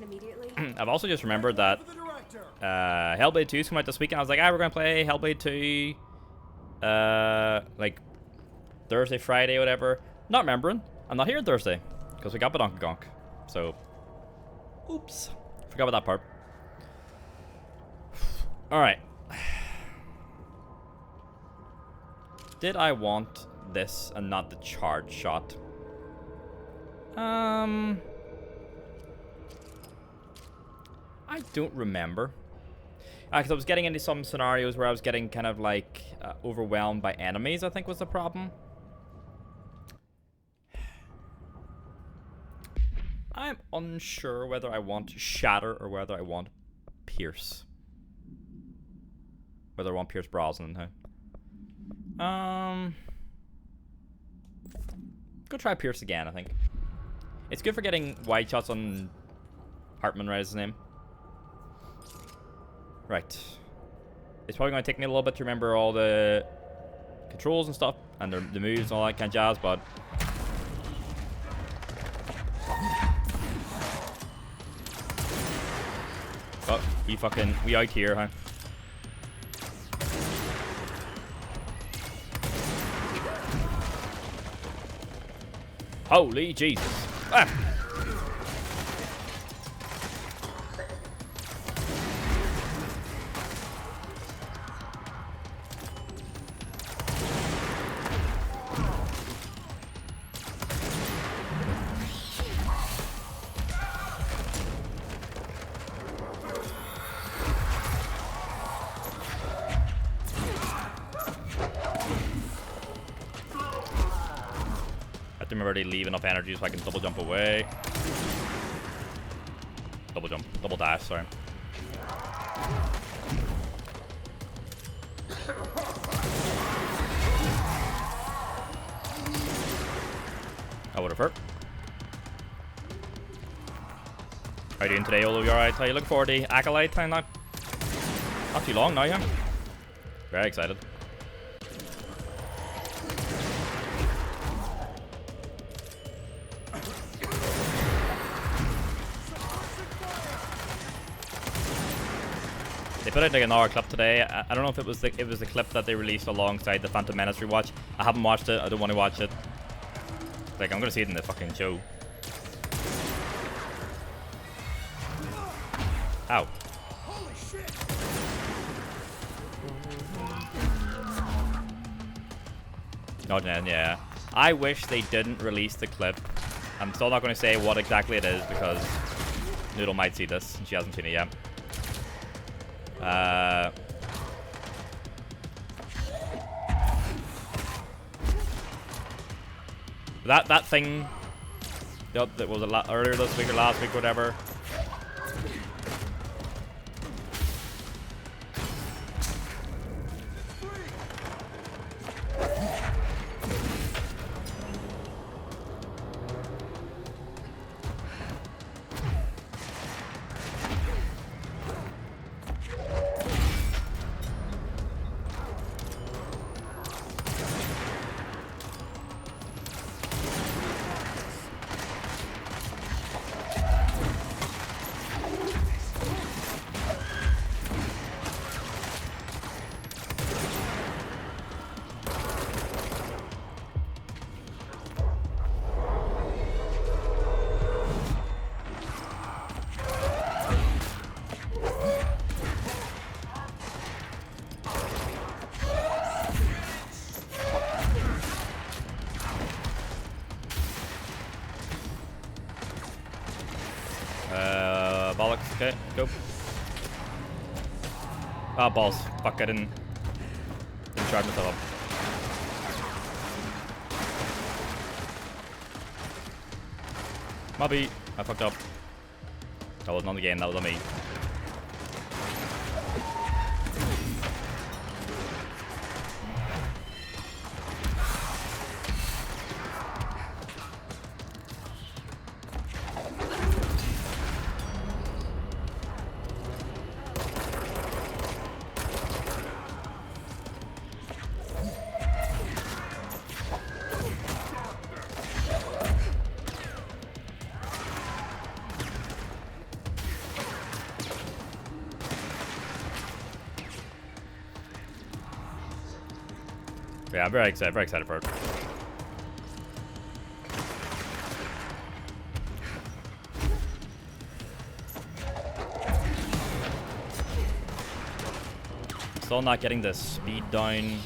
Immediately. I've also just remembered that Hellblade 2 is coming out this weekend. I was like, we're going to play Hellblade 2 like Thursday, Friday, whatever. Not remembering. I'm not here on Thursday because we got Badonka Gonk. So, oops. Forgot about that part. Alright. Did I want this and not the charge shot? I don't remember. Because I was getting into some scenarios where I was getting kind of like overwhelmed by enemies, I think was the problem. I'm unsure whether I want Shatter or whether I want Pierce. Whether I want Pierce Brosnan. Go try Pierce again, I think. It's good for getting wide shots on Hartman, right, is his name? Right. It's probably going to take me a little bit to remember all the controls and stuff, and the moves and all that kind of jazz, but... Oh, we out here, huh? Holy Jesus. Ah! Remember to leave enough energy so I can double jump away. Double jump, double dash, sorry. That would have hurt. How are you doing today, Olo? You alright? How are you looking forward to Acolyte time? Not too long now, yeah? Very excited. They put out like another clip today. I don't know if it was the clip that they released alongside the Phantom Menace rewatch. I haven't watched it. I don't want to watch it. Like, I'm gonna see it in the fucking show. Ow. Holy shit. No, yeah. I wish they didn't release the clip. I'm still not going to say what exactly it is because Noodle might see this and she hasn't seen it yet. That thing that was earlier this week or last week, whatever. Bollocks, okay, go. Ah, balls. Fuck, I didn't charge myself up. Mobby, I fucked up. That wasn't on the game, that was on me. Yeah, I'm very excited for it. Still not getting the speed down.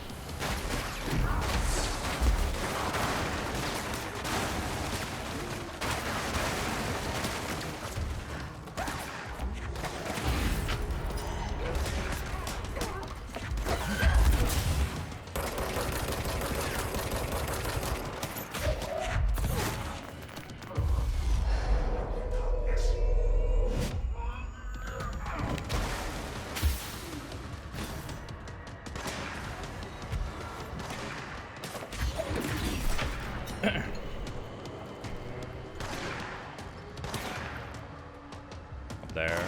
Up there.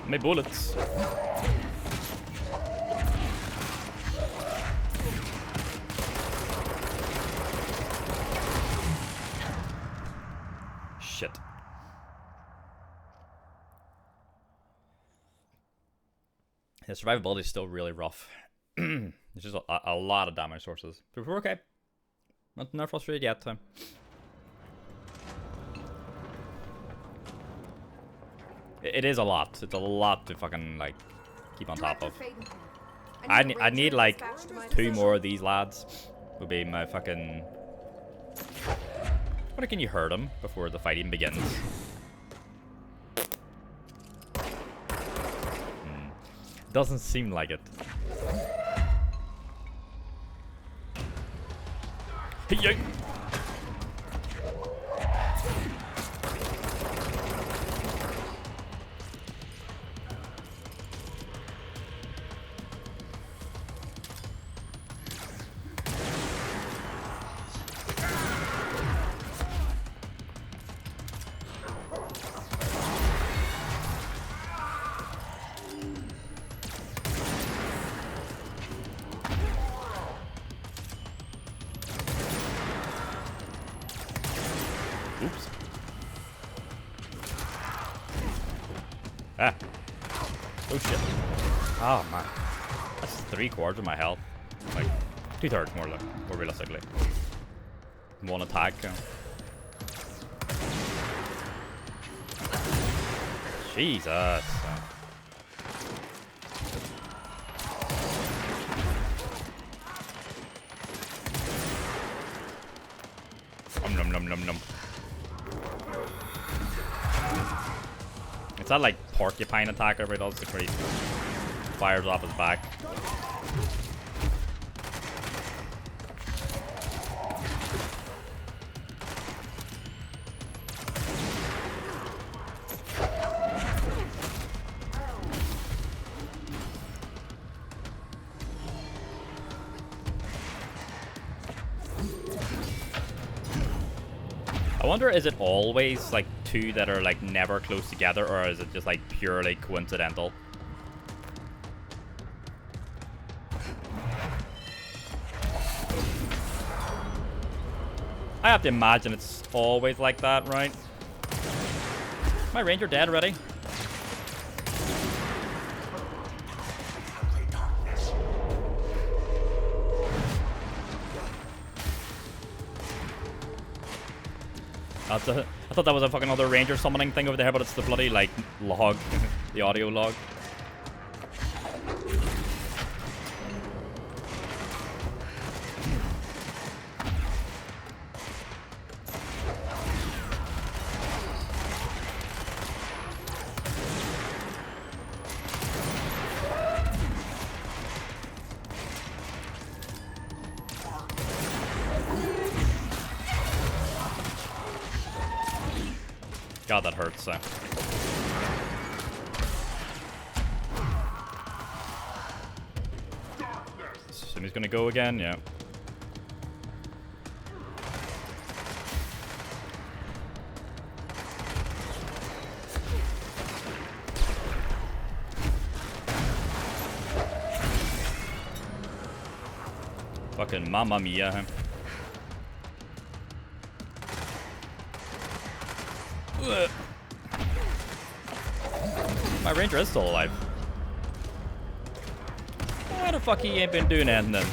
My bullets. Shit. The survivability is still really rough. There's just a lot of damage sources. But we're okay. Not frustrated yet. It is a lot. It's a lot to fucking like keep on top of. I need like 2 more of these lads. Would be my fucking. What can you hurt him before the fight even begins? Doesn't seem like it. Hey, oops. Ah. Oh shit. Oh man. That's 3/4 of my health. Like 2/3 more realistically. 1 attack. Jesus. Num num num num. It's that like porcupine attack everybody does, where he fires off his back. I wonder, is it always like 2 that are like never close together, or is it just like purely coincidental? I have to imagine it's always like that, right? My ranger dead already? I thought that was a fucking other ranger summoning thing over there, but it's the bloody, like, log. The audio log. God, that hurts, so. Assume he's gonna go again, yeah. Fucking mamma mia, huh? Ugh. My ranger is still alive. Why the fuck he ain't been doing anything then?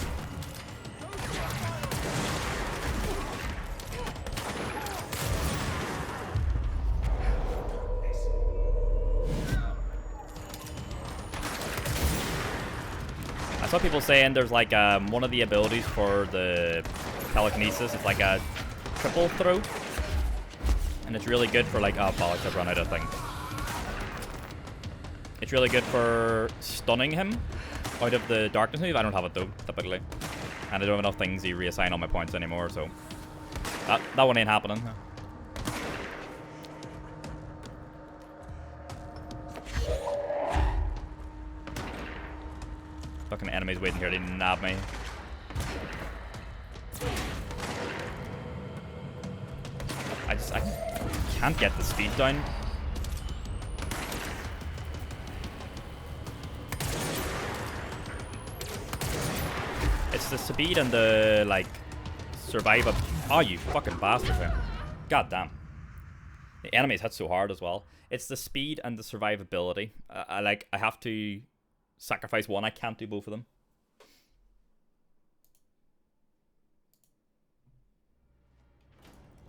I saw people saying there's like one of the abilities for the telekinesis is like a triple throw. And it's really good for like, oh bollocks, I've run out of things. It's really good for stunning him out of the darkness move. I don't have it though, typically. And I don't have enough things to reassign all my points anymore, so that one ain't happening. Fucking enemies waiting here to nab me. I can't get the speed down. It's the speed and the, like, survival. Oh, you fucking bastard, man. God damn. The enemies hit so hard as well. It's the speed and the survivability. I have to sacrifice one. I can't do both of them.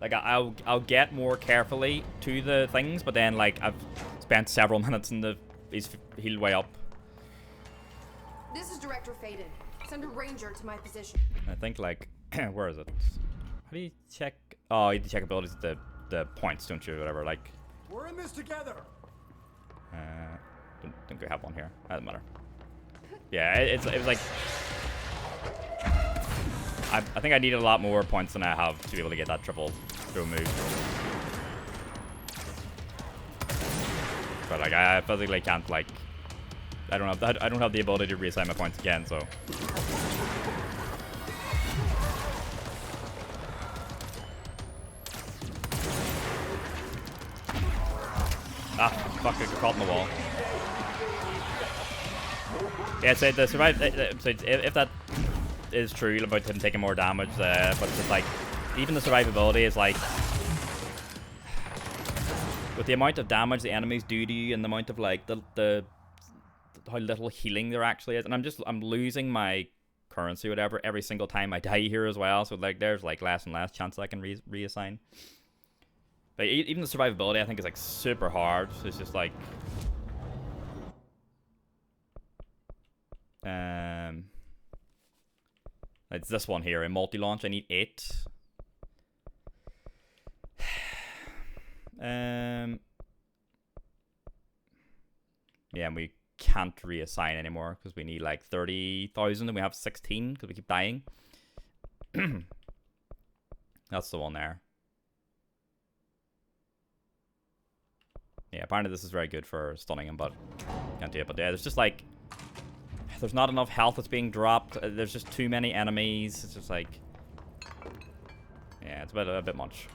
Like, I'll get more carefully to the things, but then, like, I've spent several minutes and he's healed way up. This is Director Faden. Send a ranger to my position. I think, like, where is it? How do you check? Oh, you check abilities at the points, don't you? Whatever, like. We're in this together. Don't think we have one here. Doesn't matter. Yeah, it was like. I think I needed a lot more points than I have to be able to get that triple throw move. But like I physically can't, like, I don't have the ability to reassign my points again, so. Ah, fuck, I got caught in the wall. Yeah, so the survive. So if that is true about him taking more damage, but it's just like, even the survivability is like, with the amount of damage the enemies do to you and the amount of like the how little healing there actually is, and I'm losing my currency or whatever every single time I die here as well, so like there's like less and less chance I can reassign. But even the survivability I think is like super hard. It's just like it's this one here, a multi-launch. I need 8. Yeah, and we can't reassign anymore because we need like 30,000 and we have 16 because we keep dying. That's the one there. Yeah, apparently this is very good for stunning him, but can't do it. But yeah, there's just like, there's not enough health that's being dropped. There's just too many enemies. It's just like, yeah, it's a bit much.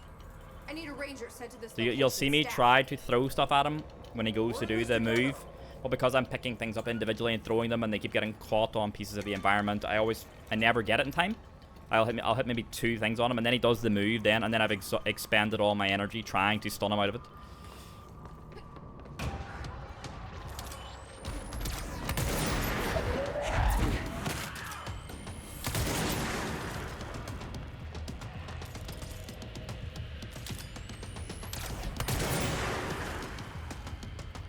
I need a ranger sent to this. So you'll see me try to throw stuff at him when he goes to do the move. But because I'm picking things up individually and throwing them and they keep getting caught on pieces of the environment, I never get it in time. I'll hit maybe 2 things on him and then he does the move then, and then I've expended all my energy trying to stun him out of it.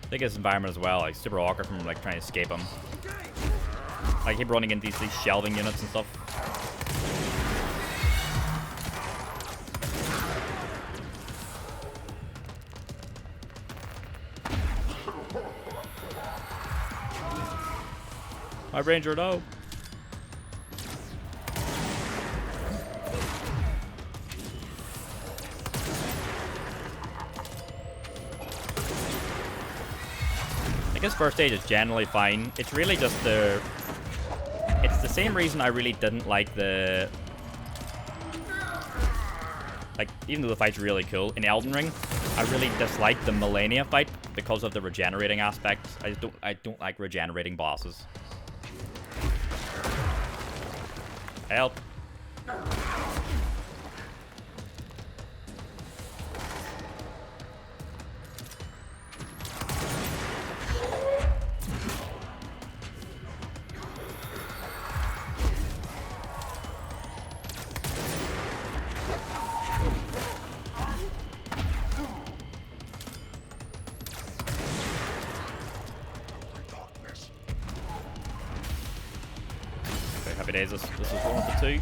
I think this environment as well, like super awkward from like trying to escape him. I keep running into these shelving units and stuff. My ranger, no. I guess first stage is generally fine. It's really just it's the same reason I really didn't like even though the fight's really cool, in Elden Ring, I really disliked the Millennia fight because of the regenerating aspect. I don't like regenerating bosses. Help. Okay, happy days. This is one of the two.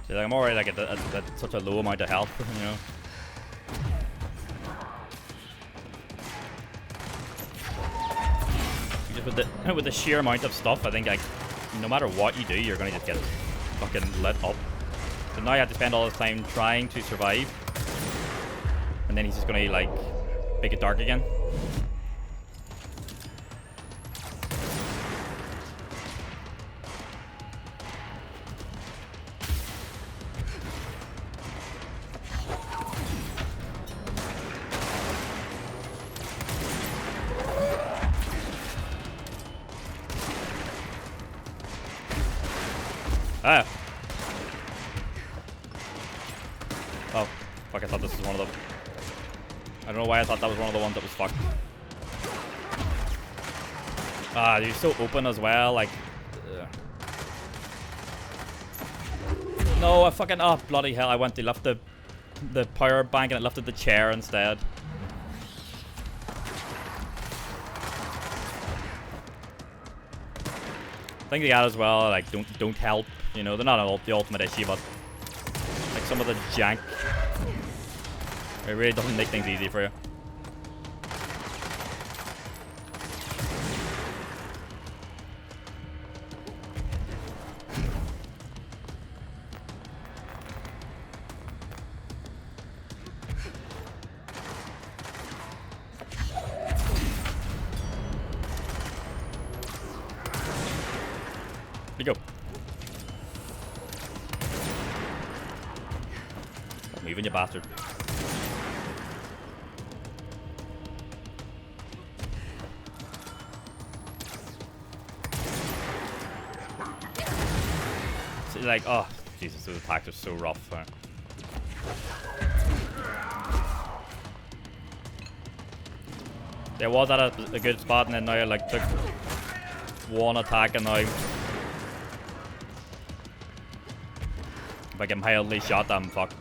See, like, I'm already like at such a low amount of health, you know. Just with the sheer amount of stuff, I think like no matter what you do, you're gonna just get fucking lit up. So now you have to spend all this time trying to survive, and then he's just gonna like make it dark again. Ah. Oh, fuck, I thought this was one of them. I don't know why I thought that was one of the ones that was fucked. Ah, you're so open as well, like... No, I fucking... Oh, bloody hell, I went to left the power bank and it lifted the chair instead. I think the ad as well, like, don't help. You know, they're not the ultimate issue, but like some of the jank, it really doesn't make things easy for you. Here you go. Moving, you bastard. So, like, oh, Jesus, those attacks are so rough. There was at a good spot, and then now I like took one attack, and now if I get mildly shot, I'm fucked.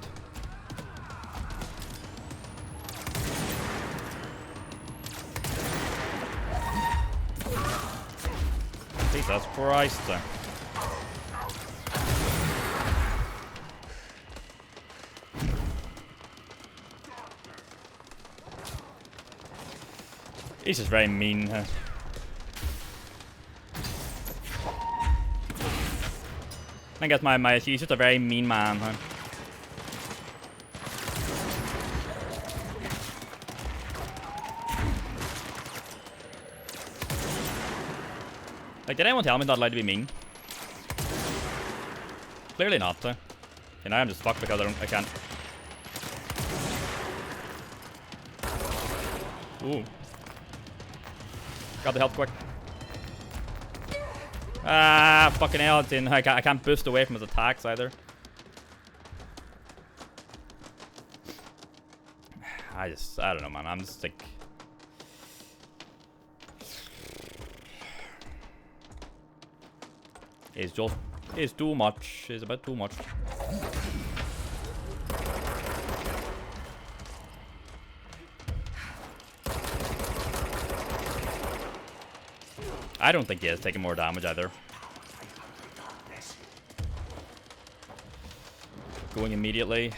Jesus Christ. He's just very mean. I think that's my issue. He's just a very mean man. Huh? Like, did anyone tell me not allowed to be mean? Clearly not. You know, I'm just fucked because I can't. Ooh. Got the health quick. Ah, fucking hell! I can't boost away from his attacks either. I don't know, man. I'm just like. It's too much. It's a bit too much. I don't think he has taken more damage either. Going immediately.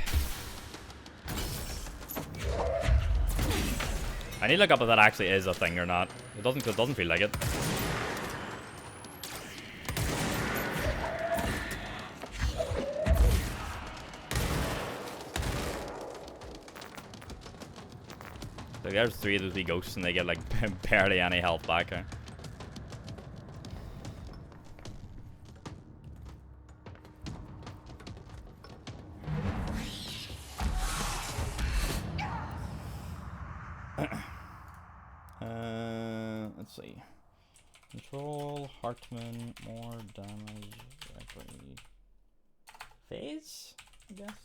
I need to look up if that actually is a thing or not. It doesn't feel like it. Like, there's 3 of those wee ghosts and they get like barely any health back. Let's see. Control, Hartman, more damage, every phase, I guess.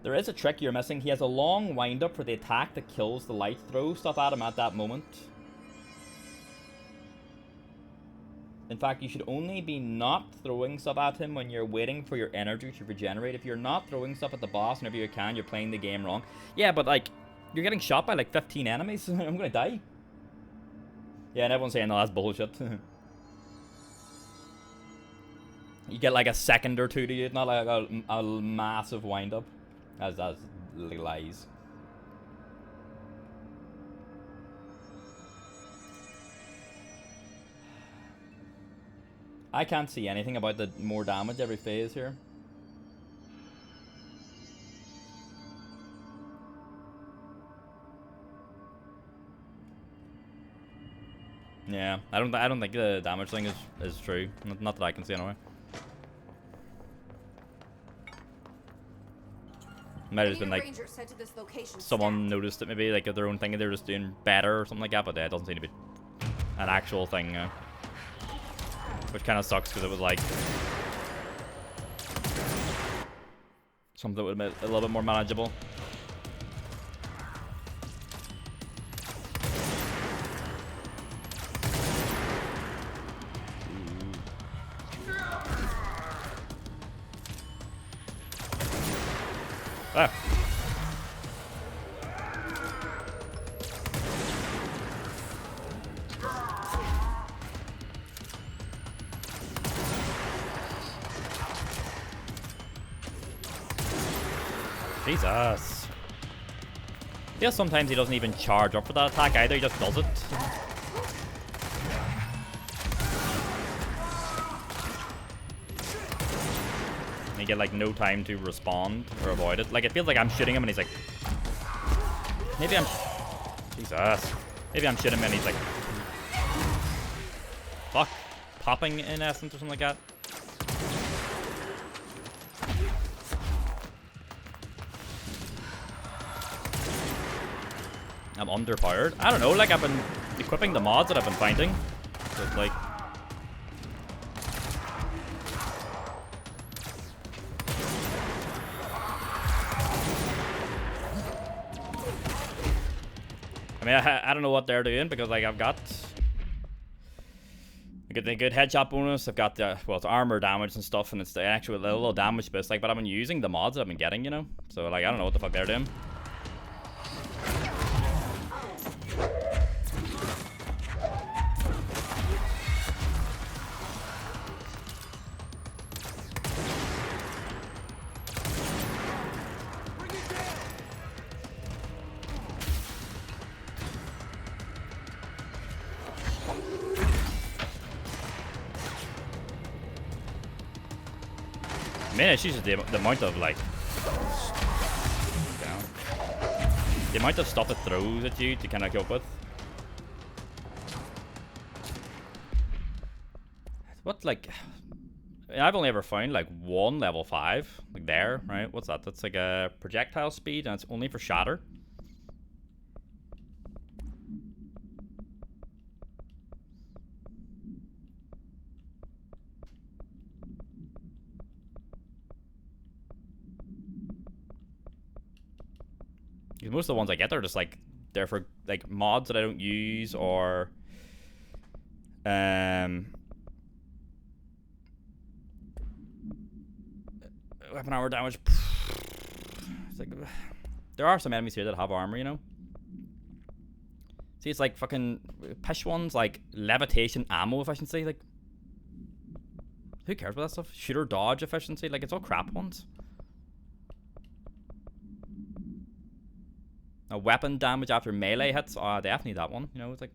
There is a trick you're missing. He has a long wind-up for the attack that kills the light. Throw stuff at him at that moment. In fact, you should only be not throwing stuff at him when you're waiting for your energy to regenerate. If you're not throwing stuff at the boss whenever you can, you're playing the game wrong. Yeah, but like, you're getting shot by like 15 enemies. I'm gonna die. Yeah, and everyone's saying, no, that's bullshit. You get like a second or two to you, not like a massive wind-up. That's lies. I can't see anything about the more damage every phase here. Yeah, I don't think the damage thing is true. Not that I can see anyway. Might have just been like someone noticed it, maybe like their own thing and they're just doing better or something like that, but it doesn't seem to be an actual thing. Which kind of sucks because it was like something that would have been a little bit more manageable. Ah. Jesus. Yeah, sometimes he doesn't even charge up for that attack either, he just does it. And you get like no time to respond or avoid it. Like it feels like I'm shooting him and he's like... Maybe I'm... Jesus. Maybe I'm shooting him and he's like... Fuck. Popping in essence or something like that. I'm underpowered. I don't know, like I've been equipping the mods that I've been finding. So it's like... I mean, I don't know what they're doing because like I've got... I get the good headshot bonus, I've got the, well, it's armor damage and stuff, and it's the actual little damage boost, like, but I've been using the mods that I've been getting, you know? So like, I don't know what the fuck they're doing. I mean, it's just the amount of, like... Down. The amount of stuff it throws at you to kind of cope with. What, like... I mean, I've only ever found, like, one level 5. Like, there, right? What's that? That's like a projectile speed, and it's only for shatter. Most of the ones I get are just like they're for like mods that I don't use or weapon armor damage. It's like there are some enemies here that have armor, you know. See, it's like fucking pish ones like levitation ammo efficiency. Like, who cares about that stuff? Shooter dodge efficiency. Like, it's all crap ones. A weapon damage after melee hits, definitely that one. You know, it's like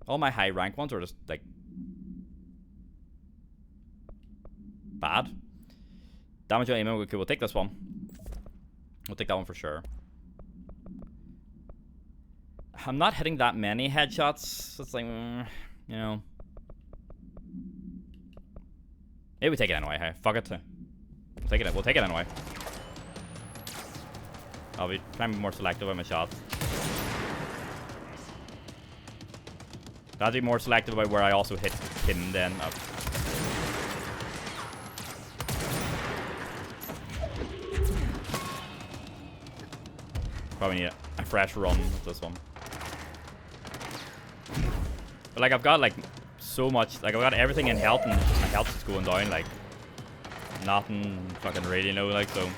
all my high rank ones are just like bad. Damage on aiming, okay, we'll take this one. We'll take that one for sure. I'm not hitting that many headshots. It's like, you know. Maybe we take it anyway. Hey, fuck it. We'll take it. We'll take it anyway. I'll be trying to be more selective with my shots. I'll be more selective about where I also hit him then. Probably need a fresh run with this one. But like I've got like so much, like I've got everything in health and my health is going down, like nothing fucking really low, like, so.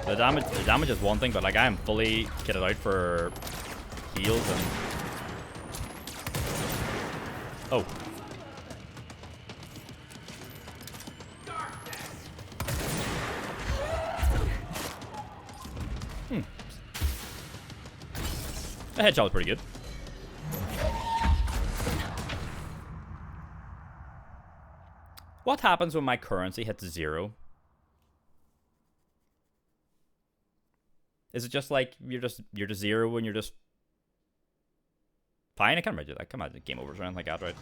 The damage is one thing, but like I am fully kitted out for heals and oh. The headshot was pretty good. What happens when my currency hits 0? Is it just like you're just 0 when you're just fine? I can't imagine. I can't imagine game overs or anything like that, right?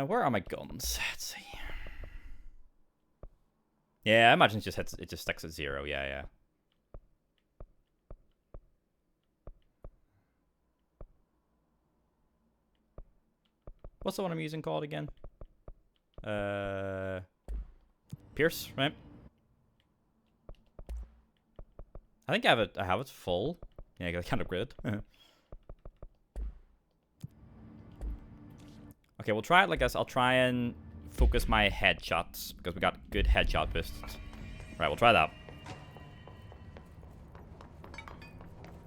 Where are my guns? Let's see. Yeah, I imagine it just sticks at 0. Yeah. What's the one I'm using called again? Pierce, right? I think I have it full. Yeah, I can't upgrade it. Okay, we'll try it like this. I'll try and focus my headshots because we got good headshot boosts. Right, we'll try that.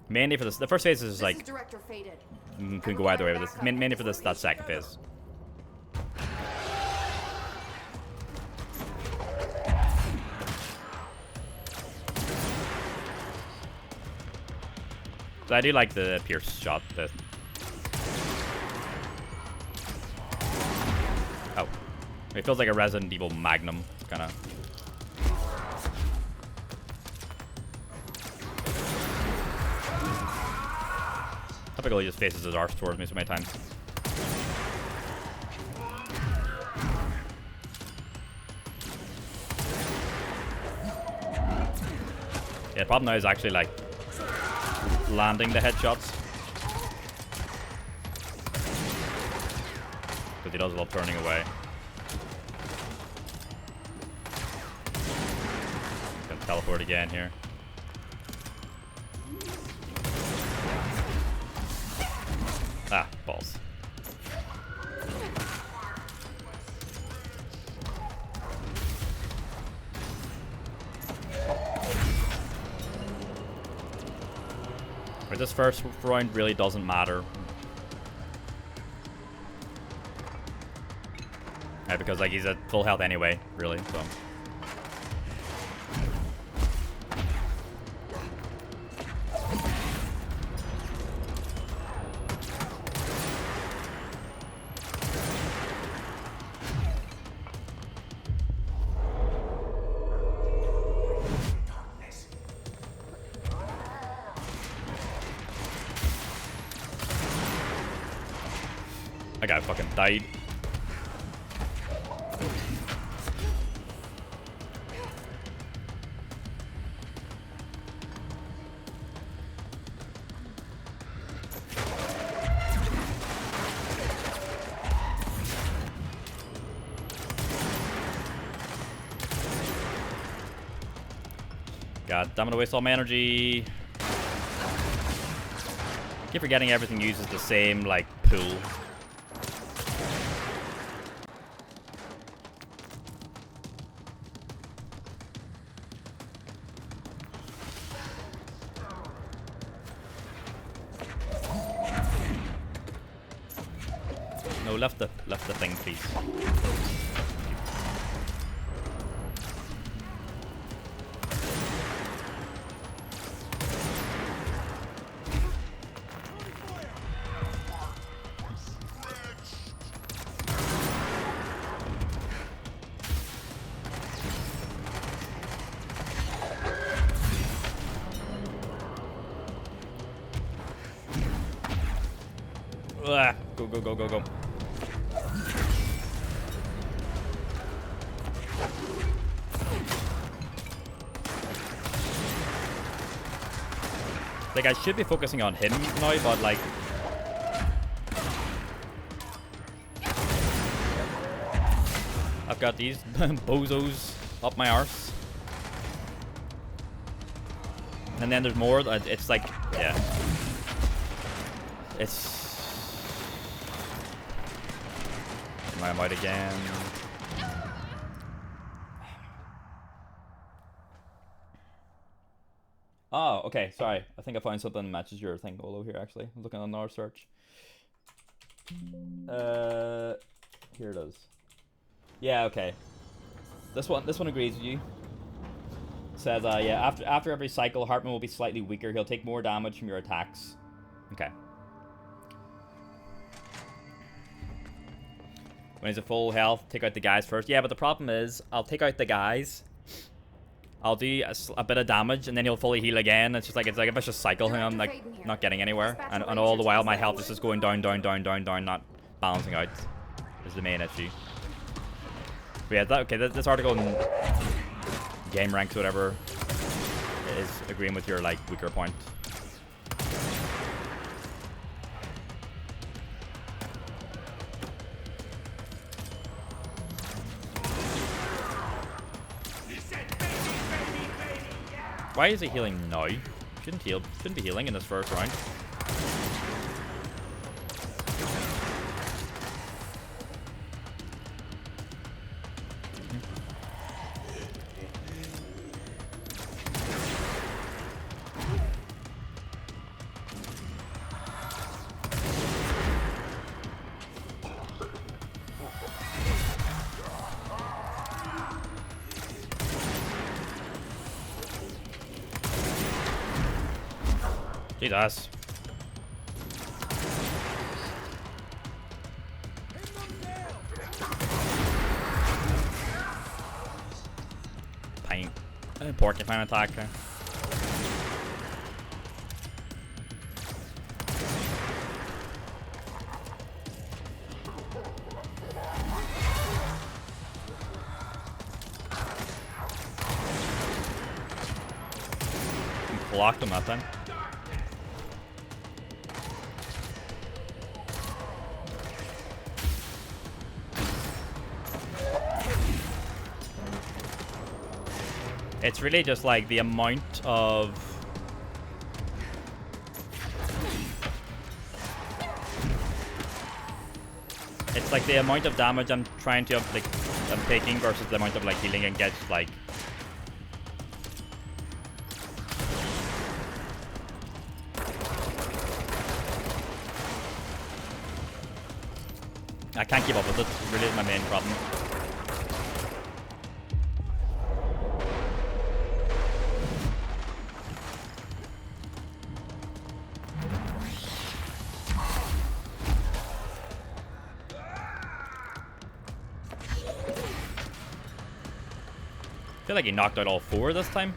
Mainly for this. The first phase is like can go either way with this. Mainly for that second phase. So I do like the Pierce shot. Oh. It feels like a Resident Evil Magnum, kind of. Typically just faces his arse towards me so many times. Yeah, the problem now is actually like landing the headshots. Because he does love turning away. Gonna teleport again here. Ah, balls. Right, this first round really doesn't matter. Yeah, because like he's at full health anyway, really, so. That guy fucking died. God, I'm gonna waste all my energy. Keep forgetting everything uses the same, like, pool. No, left the thing, please. Go, go, go, go, go. Like, I should be focusing on him now, but like... I've got these bozos up my arse. And then there's more. It's like, yeah. It's... I'm out again. Oh, okay, sorry. I think I found something that matches your thing all over here, actually. I'm looking on our search. Here it is. Yeah, okay. This one agrees with you. Says, yeah, after every cycle, Hartman will be slightly weaker. He'll take more damage from your attacks. Okay. When he's at full health, take out the guys first. Yeah, but the problem is, I'll take out the guys. I'll do a bit of damage, and then he'll fully heal again. It's like a vicious cycle. I'm like not getting anywhere, and all the while my health is just going down, down, down, down, down, not balancing out. Is the main issue. But yeah, okay. This article in Game Ranks, whatever, is agreeing with your like weaker point. Why is he healing now? Shouldn't be healing in this first round. Jesus. Pain. Porcupine attack there. Blocked him that time. It's really just like the amount of it's like the amount of damage I'm trying to like I'm taking versus the amount of like healing and gets like I can't keep up with it. It really is my main problem. I feel like he knocked out all four this time.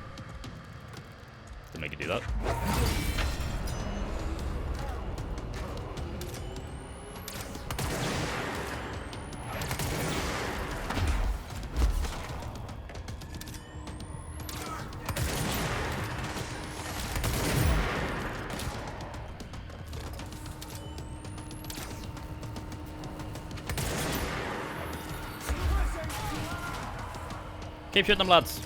Didn't make it do that. Keep shooting them, lads.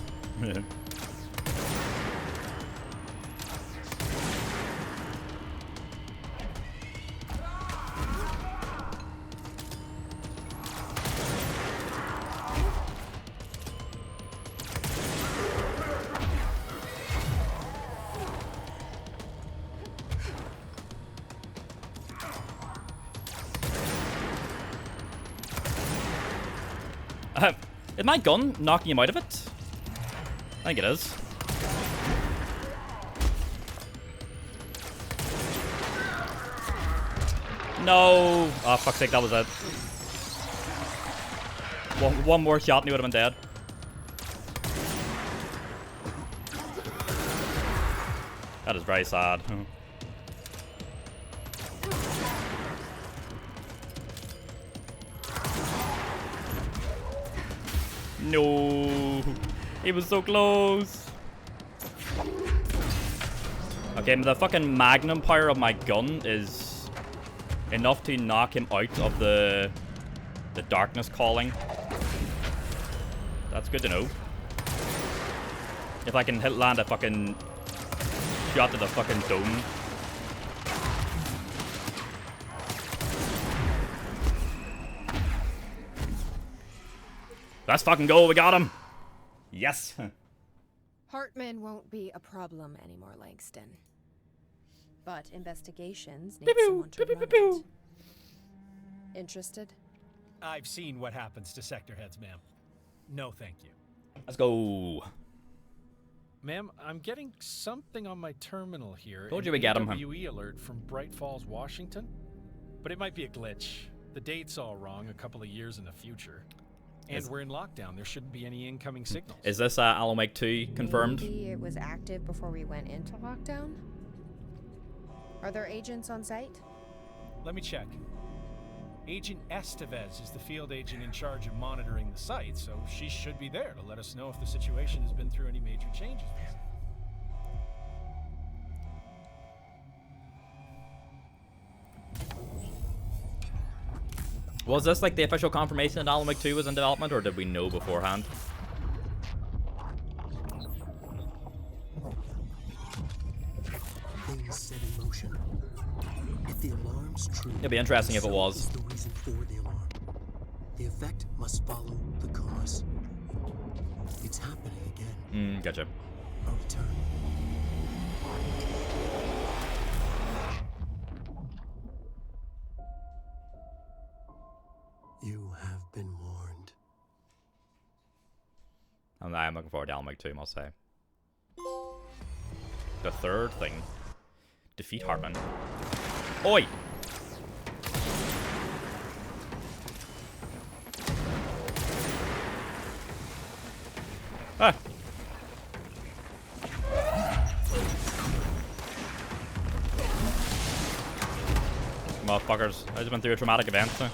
Is my gun knocking him out of it? I think it is. No! Oh, fuck's sake, that was it. One more shot and he would have been dead. That is very sad. No. He was so close. Okay, the fucking magnum power of my gun is enough to knock him out of the darkness calling. That's good to know. If I can land a fucking shot to the fucking dome. Let's fucking go, we got him! Yes! Hartman won't be a problem anymore, Langston. But investigations need Pew, pew, someone to pew, run pew, pew. it. Interested? I've seen what happens to sector heads, ma'am. No, thank you. Let's go. Ma'am, I'm getting something on my terminal here. Told you we get 'em, huh? AWE alert from Bright Falls, Washington. But it might be a glitch. The date's all wrong, a couple of years in the future. And we're in lockdown. There shouldn't be any incoming signals. Is this Alan Wake 2 confirmed? Maybe it was active before we went into lockdown? Are there agents on site? Let me check. Agent Estevez is the field agent in charge of monitoring the site, so she should be there to let us know if the situation has been through any major changes. Was this like the official confirmation that Alan Wake 2 was in development, or did we know beforehand? Things set in motion. If the alarm's true, It'd be interesting if it was. is the reason for the alarm. The effect must follow the cause. It's happening again. Gotcha. A return. You have been warned. I'm looking forward to Alan Wake 2, must say. The third thing. Defeat Hartman. Oi! Ah! Motherfuckers, I just went through a traumatic event. So.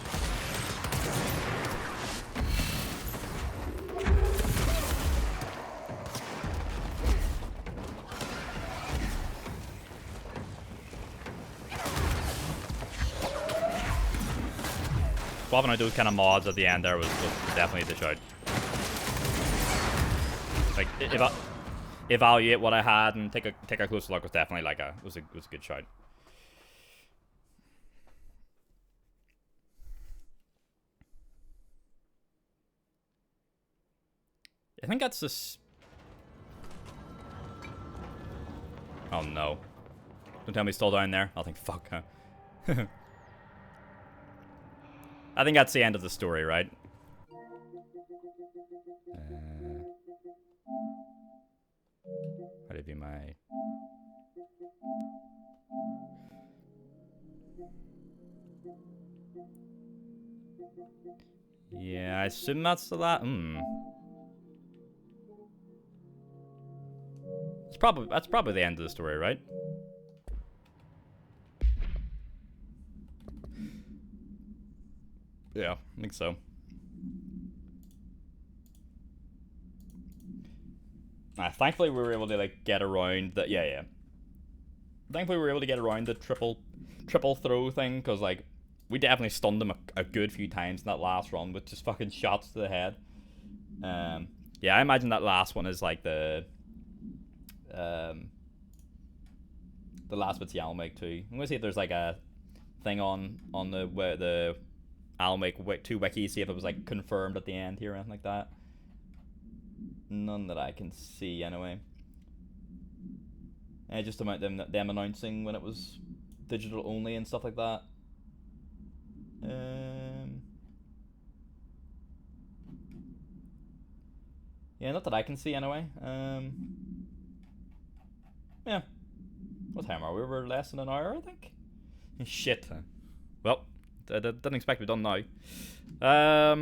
Swapping out those kind of mods at the end there was definitely the shout. Like, evaluate what I had and take a closer look was definitely like was a good shout. I think that's this. Oh no! Don't tell me he's still down there. I'll think fuck. Huh? I think that's the end of the story, right? How do I do my... Yeah, I assume that's the last... That's probably the end of the story, right? Yeah, I think so. Thankfully we were able to like get around the Thankfully we were able to get around the triple throw thing, because like we definitely stunned him a good few times in that last run with just fucking shots to the head. Yeah, I imagine that last one is like the last bit's the Alan Wake 2. I'm gonna see if there's like a thing on the Alan Wake 2 wiki, see if it was like confirmed at the end here or anything like that. None that I can see anyway. Just about them announcing when it was digital only and stuff like that. Yeah, not that I can see anyway. Yeah. What time are we? We're less than an hour, I think. Shit. Well, I didn't expect to be done now. I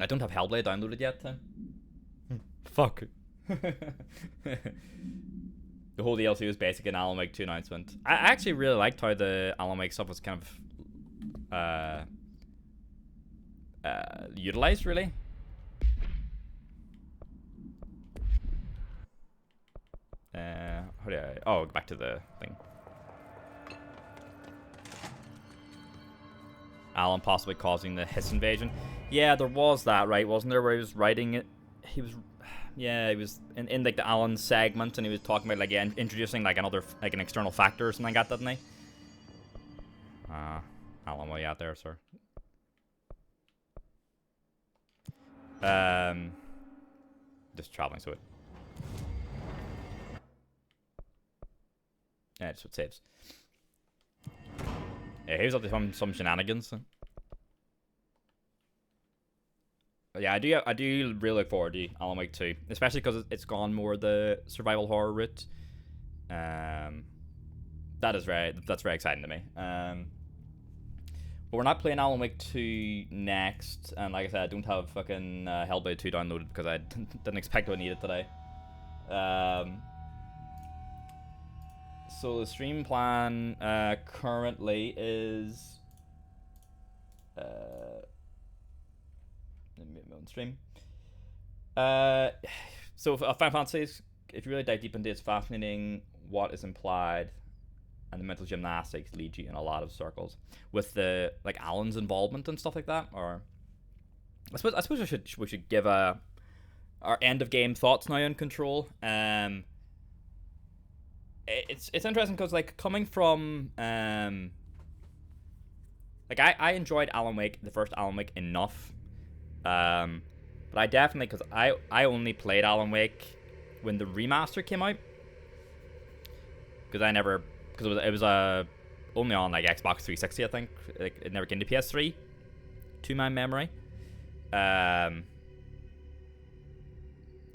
don't have Hellblade downloaded yet. Fuck. The whole DLC was basically an Alan Wake 2 announcement. I actually really liked how the Alan Wake stuff was kind of utilized, really. How do I... Oh, back to the thing. Alan possibly causing the Hiss invasion. Yeah, there was that, right? Wasn't there, where he was writing it? He was... Yeah, he was in like the Alan segment, and he was talking about like introducing like another like an external factor or something like that, didn't he? Alan, what are you out there, sir? Just traveling, so it. Yeah, it's what saves. Yeah, he was up to some shenanigans. But yeah, I do really look forward to Alan Wake 2, especially because it's gone more the survival horror route. That's very exciting to me. But we're not playing Alan Wake 2 next, and like I said, I don't have fucking Hellblade 2 downloaded because I didn't expect to need it today. So the stream plan currently is stream. So Final Fantasy, if you really dive deep into it, it's fascinating what is implied, and the mental gymnastics lead you in a lot of circles with the like Alan's involvement and stuff like that. Or I suppose we should give our end of game thoughts now on Control. It's interesting because like coming from like I enjoyed Alan Wake, the first Alan Wake, enough. But I definitely, because I only played Alan Wake when the remaster came out, because it was only on like Xbox 360, I think. Like it never came to PS3, to my memory. It's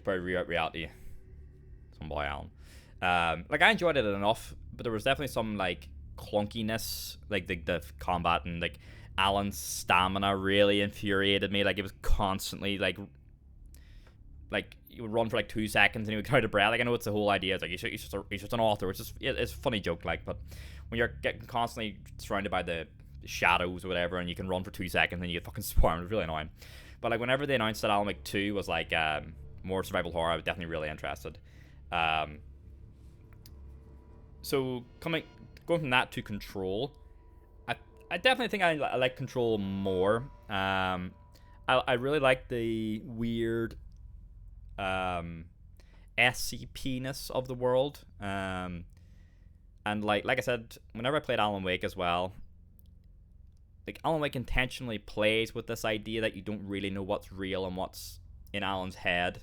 probably reality. Some boy Alan. Like I enjoyed it enough, but there was definitely some like clunkiness, like the combat, and like Alan's stamina really infuriated me. Like it was constantly like you would run for like 2 seconds and he would go out of breath. Like I know it's the whole idea. It's like he's just an author. It's a funny joke, like, but when you're getting constantly surrounded by the shadows or whatever, and you can run for 2 seconds and you get fucking swarmed, it's really annoying. But like whenever they announced that Alan Wake 2 was like more survival horror, I was definitely really interested. So going from that to Control, I definitely think I like Control more. I really like the weird SCP-ness of the world. And like I said, whenever I played Alan Wake as well, like Alan Wake intentionally plays with this idea that you don't really know what's real and what's in Alan's head.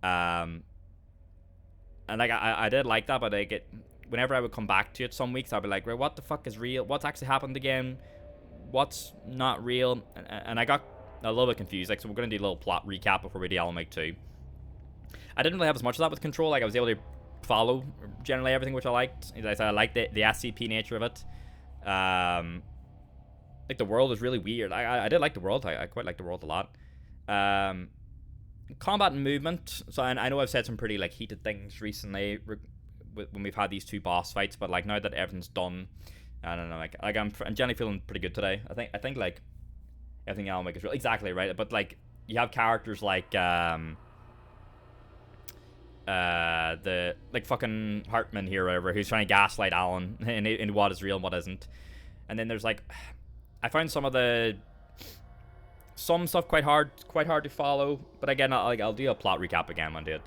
And like I did like that, but like whenever I would come back to it some weeks, I'd be like, right, what the fuck is real? What's actually happened again? What's not real? And I got a little bit confused. Like, so we're going to do a little plot recap before we do Alan Wake 2. I didn't really have as much of that with Control. Like, I was able to follow generally everything, which I liked. As I said, I liked the SCP nature of it. Like, the world is really weird. I did like the world. I quite like the world a lot. Combat and movement. So I know I've said some pretty, like, heated things recently when we've had these 2 boss fights, but like now that everything's done, I don't know, like I'm generally feeling pretty good today. I think like everything Alan Wake is real, exactly right. But like you have characters like the like fucking Hartman here, or whatever, who's trying to gaslight Alan in what is real and what isn't. And then there's like, I found some stuff quite hard to follow. But again, I'll do a plot recap again when I do it.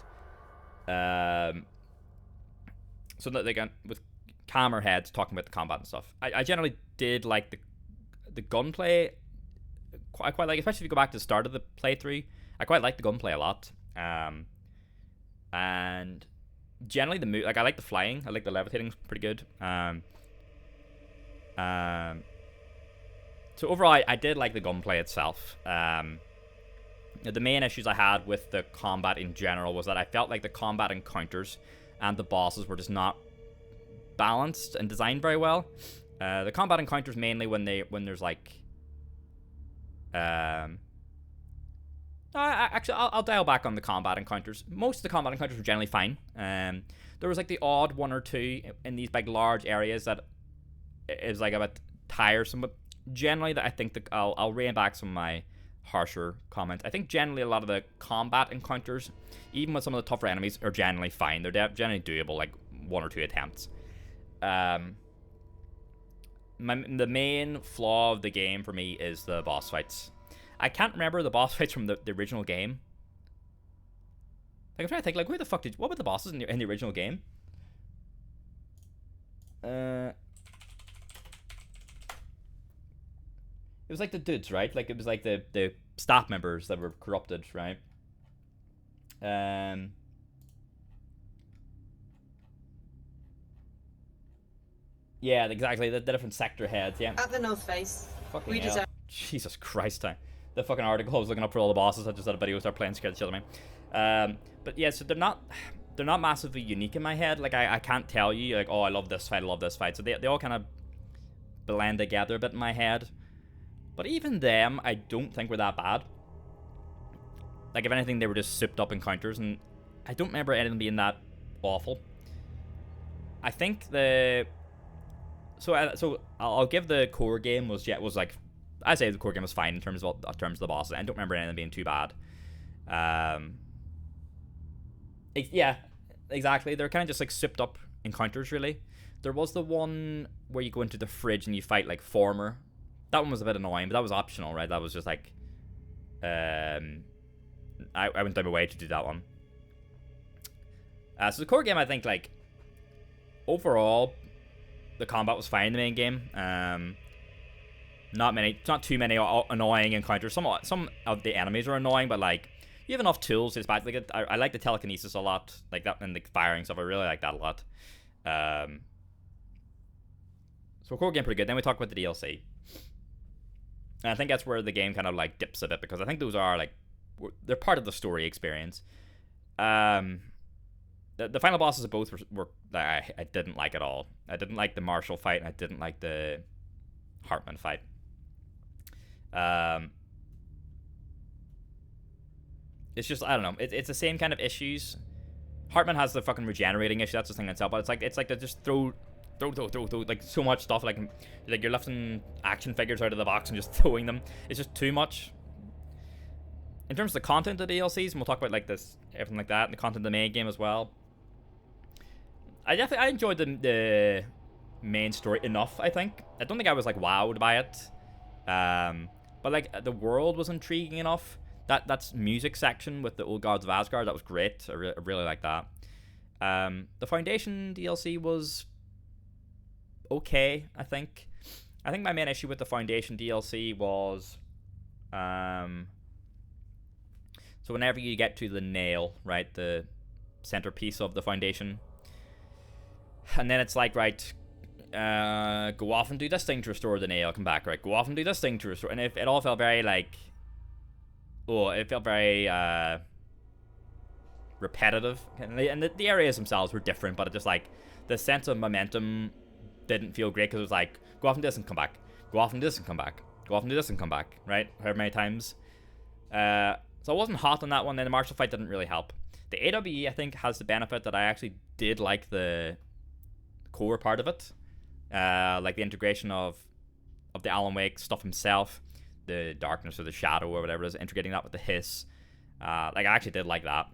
So that they got with calmer heads talking about the combat and stuff. I generally did like the gunplay. I quite like, especially if you go back to the start of the playthrough. I quite like the gunplay a lot. And generally the like I like the flying. I like the levitating, pretty good. So overall, I did like the gunplay itself. The main issues I had with the combat in general was that I felt like the combat encounters and the bosses were just not balanced and designed very well. The combat encounters mainly when there's like actually I'll dial back on the combat encounters. Most of the combat encounters were generally fine. There was like the odd 1 or 2 in these big large areas that is like a bit tiresome, but generally I think that I'll rein back some of my harsher comments. I think generally a lot of the combat encounters, even with some of the tougher enemies, are generally fine. They're generally doable, like 1 or 2 attempts. The main flaw of the game for me is the boss fights. I can't remember the boss fights from the original game. Like, I'm trying to think, like, what were the bosses in the original game? It was like the dudes, right? Like, it was like the staff members that were corrupted, right? Yeah, exactly. The different sector heads, yeah. At the North Face. Fucking hell. Jesus Christ, the fucking article I was looking up for all the bosses. I just had a video start playing, scared the shit out of me. But yeah, so they're not massively unique in my head. Like, I can't tell you, like, oh, I love this fight, I love this fight. So they all kind of blend together a bit in my head. But even them, I don't think were that bad. Like, if anything, they were just souped up encounters, and I don't remember anything being that awful. I think so I'll give the core game was like, I say the core game was fine in terms of the bosses. I don't remember anything being too bad. Yeah, exactly. They're kind of just like souped up encounters, really. There was the one where you go into the fridge and you fight like Former. That one was a bit annoying, but that was optional, right? That was just like, I went out of my way to do that one. So the core game, I think, like, overall, the combat was fine in the main game. Not too many annoying encounters. Some of the enemies are annoying, but like, you have enough tools. It's bad. Like, I like the telekinesis a lot, like that, and the firing stuff. I really like that a lot. So core game pretty good. Then we talk about the DLC. And I think that's where the game kind of like dips a bit, because I think those are like, they're part of the story experience. The final bosses of both were I didn't like at all. I didn't like the Marshall fight, and I didn't like the Hartman fight. It's just, I don't know. It's the same kind of issues. Hartman has the fucking regenerating issue. That's the thing itself. But it's like they just throw like so much stuff. Like you're lifting action figures out of the box and just throwing them. It's just too much. In terms of the content of the DLCs, and we'll talk about like this, everything like that, and the content of the main game as well. I enjoyed the main story enough, I think. I don't think I was like wowed by it. But like the world was intriguing enough. That's music section with the Old Gods of Asgard, that was great. I really like that. The Foundation DLC was okay, I think. I think my main issue with the Foundation DLC was so whenever you get to the nail, right, the centerpiece of the Foundation, and then it's like, right, go off and do this thing to restore the nail, come back, right, go off and do this thing to restore, and it all felt very like, it felt very repetitive, and the areas themselves were different, but it just like, the sense of momentum didn't feel great, because it was like, go off and do this and come back, go off and do this and come back, go off and do this and come back, right, however many times. So I wasn't hot on that one. Then the Marshall fight didn't really help. The AWE, I think, has the benefit that I actually did like the core part of it. Like the integration of the Alan Wake stuff himself, the darkness or the shadow or whatever it is, integrating that with the hiss. Like, I actually did like that.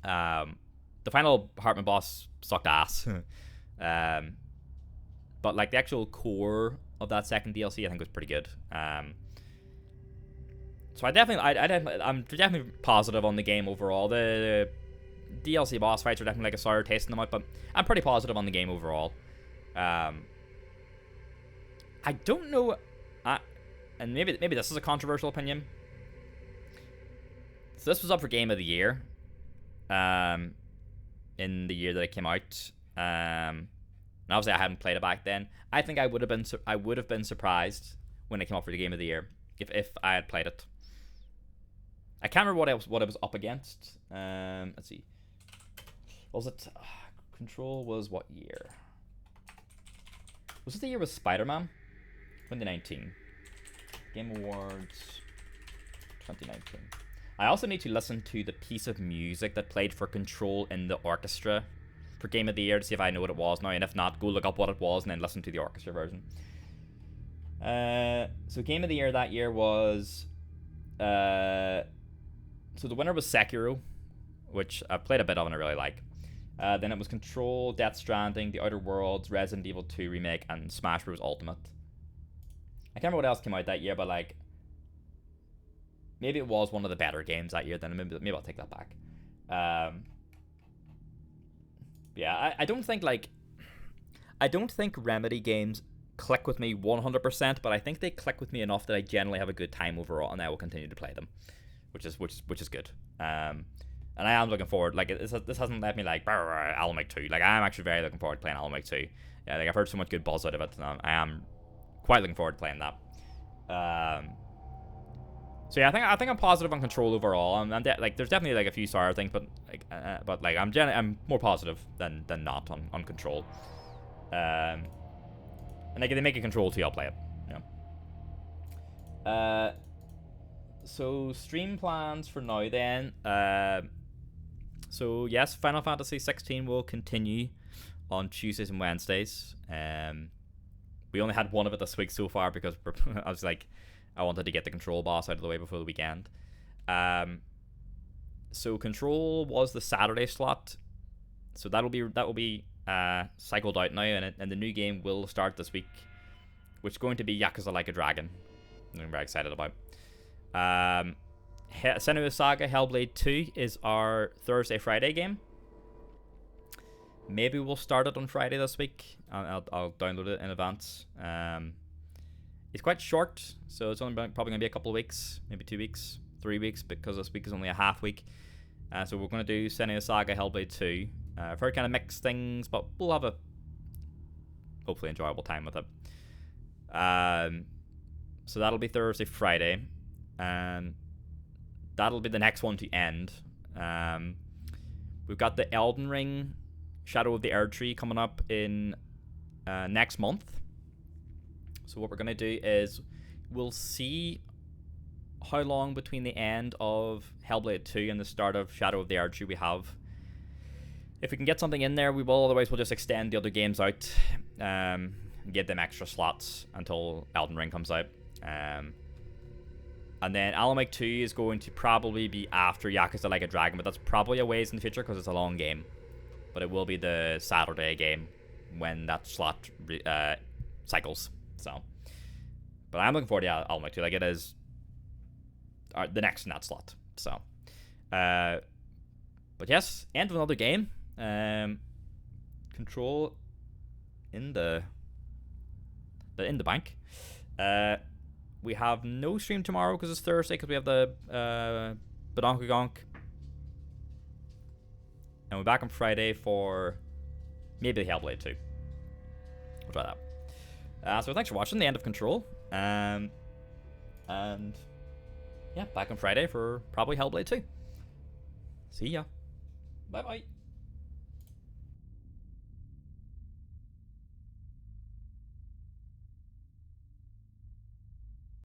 The final Hartman boss sucked ass. But like the actual core of that second DLC, I think was pretty good. So I'm definitely positive on the game overall. The DLC boss fights are definitely like a sour taste in the mouth, but I'm pretty positive on the game overall. I don't know, and maybe this is a controversial opinion. So this was up for Game of the Year, in the year that it came out. And obviously I hadn't played it back then. I think I would have been surprised when it came up for the Game of the Year if I had played it. I can't remember what it was up against. Let's see. Was it Control was what year? Was it the year with Spider-Man? 2019. Game Awards 2019. I also need to listen to the piece of music that played for Control in the orchestra for Game of the Year to see if I know what it was now, and if not, go look up what it was and then listen to the orchestra version. So Game of the Year that year was So the winner was Sekiro, which I've played a bit of and I really like. Then it was Control, Death Stranding, The Outer Worlds, Resident Evil 2 Remake, and Smash Bros. Ultimate. I can't remember what else came out that year, but like, maybe it was one of the better games that year. Then maybe I'll take that back. Yeah, I don't think Remedy games click with me 100%, but I think they click with me enough that I generally have a good time overall, and I will continue to play them, which is good. And I am looking forward. Like, this hasn't let me like Alan Wake 2. Like, I am actually very looking forward to playing Alan Wake 2. Yeah, like I've heard so much good buzz out of it, and I am quite looking forward to playing that. So yeah, I think I'm positive on Control overall. Like, there's definitely like a few sour things, but I'm more positive than not on Control. And like, if they make a Control 2, I'll play it. You know. So stream plans for now then. So yes, Final Fantasy 16 will continue on Tuesdays and Wednesdays. We only had one of it this week so far because I was like, I wanted to get the Control boss out of the way before the weekend. So Control was the Saturday slot, so that will be cycled out now, and the new game will start this week, which is going to be Yakuza Like a Dragon. I'm very excited about. Senua's Saga Hellblade 2 is our Thursday-Friday game. Maybe we'll start it on Friday this week. I'll download it in advance. It's quite short, so it's only probably going to be a couple of weeks, maybe 2 weeks, 3 weeks, because this week is only a half week. So we're going to do Senua's Saga Hellblade 2. I've heard kind of mixed things, but we'll have a hopefully enjoyable time with it. So that'll be Thursday, Friday, and that'll be the next one to end. We've got the Elden Ring Shadow of the Erdtree coming up in next month. So what we're going to do is we'll see how long between the end of Hellblade 2 and the start of Shadow of the Erdtree we have. If we can get something in there, we will. Otherwise, we'll just extend the other games out, get them extra slots until Elden Ring comes out. And then Alan Wake 2 is going to probably be after Yakuza Like a Dragon, but that's probably a ways in the future because it's a long game. But it will be the Saturday game when that slot cycles. So, but I'm looking forward to Alan Wake 2. Like, it is the next in that slot. So, but yes, end of another game. Control in the bank. We have no stream tomorrow because it's Thursday, because we have the Badonka Gonk. And we're back on Friday for maybe the Hellblade 2. We'll try that. So thanks for watching the end of Control. And yeah, back on Friday for probably Hellblade 2. See ya. Bye bye.